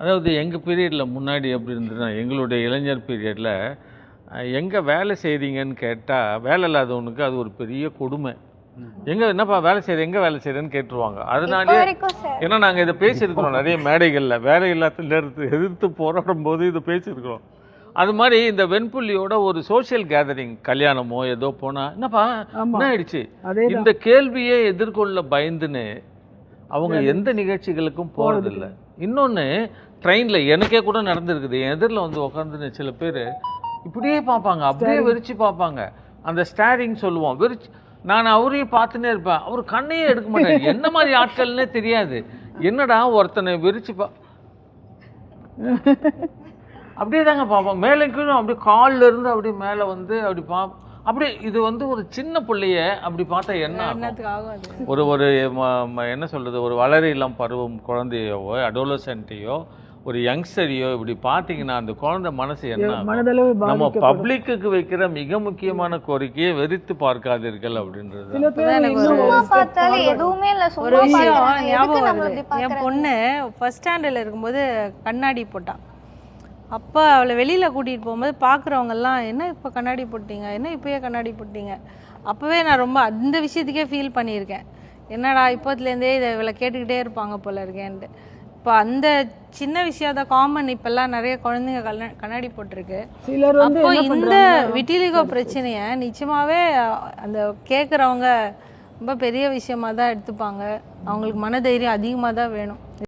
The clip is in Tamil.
அதாவது எங்கள் பீரியடில் முன்னாடி எப்படி இருந்ததுன்னா, எங்களுடைய இளைஞர் பீரியடில் எங்கே வேலை செய்கிறீங்கன்னு கேட்டால், வேலை இல்லாதவனுக்கு அது ஒரு பெரிய கொடுமை. எங்கே என்னப்பா வேலை செய்கிற, எங்கே வேலை செய்கிறேன்னு கேட்டுருவாங்க. அதனாலே ஏன்னா நாங்கள் இதை பேசியிருக்கிறோம் நிறைய மேடைகளில், வேலை இல்லாத எதிர்த்து போராடும் போது இதை பேசியிருக்கிறோம். அது மாதிரி இந்த வெண்புள்ளியோட ஒரு சோஷியல் கேதரிங், கல்யாணமோ ஏதோ போனால், என்னப்பா என்ன ஆயிடுச்சு, இந்த கேள்வியே எதிர்கொள்ள பயந்துன்னு அவங்க எந்த நிகழ்ச்சிகளுக்கும் போகிறதில்ல. இன்னொன்று, ட்ரெயினில் எனக்கே கூட நடந்திருக்குது. என் எதிரில் வந்து உட்காந்துன்னு சில பேர் இப்படியே பார்ப்பாங்க, அப்படியே வெறிச்சு பார்ப்பாங்க. அந்த ஸ்டாரிங் சொல்லுவோம், வெறிச்சு. நான் அவரையும் பார்த்துன்னே இருப்பேன், அவர் கண்ணையே எடுக்க மாட்டேன். என்ன மாதிரி ஆட்கள்னே தெரியாது. என்னடா ஒருத்தனை வெறிச்சு அப்படியே தாங்க பார்ப்போம். மேலே கீழே அப்படியே காலில் இருந்து அப்படியே மேலே வந்து அப்படி அப்படியே இது வந்து ஒரு சின்ன பிள்ளைய அப்படி பார்த்தா என்ன ஒரு ஒரு என்ன சொல்கிறது, ஒரு வளர இளம் பருவம் குழந்தையோ அடோலசென்ட்டையோ ஒரு யங்ஸ்டரையோ இப்படி பார்த்தீங்கன்னா அந்த குழந்தை மனசு என்ன, நம்ம பப்ளிக்கு வைக்கிற மிக முக்கியமான கோரிக்கையை வெறித்து பார்க்காதீர்கள் அப்படின்றது. ஒரு விஷயம் ஞாபகம் வருது. என் பொண்ணு ஃபர்ஸ்ட் ஸ்டாண்டர்டில் இருக்கும்போது கண்ணாடி போட்டான். அப்போ அவளை வெளியில் கூட்டிகிட்டு போகும்போது பார்க்குறவங்கெல்லாம், என்ன இப்போ கண்ணாடி போட்டிங்க, என்ன இப்போயே கண்ணாடி போட்டிங்க. அப்போவே நான் ரொம்ப அந்த விஷயத்துக்கே ஃபீல் பண்ணியிருக்கேன். என்னடா இப்போத்துலேருந்தே இதை இவளை கேட்டுக்கிட்டே இருப்பாங்க போல இருக்கேன்ட்டு. இப்போ அந்த சின்ன விஷயம் தான் காமன். இப்போல்லாம் நிறைய குழந்தைங்க கண்ணாடி போட்டிருக்கு. அப்போ இந்த விட்டிலிகோ பிரச்சனையை நிச்சயமாகவே அந்த கேட்குறவங்க ரொம்ப பெரிய விஷயமாக தான் எடுத்துப்பாங்க. அவங்களுக்கு மனதைரியம் அதிகமாக தான் வேணும்.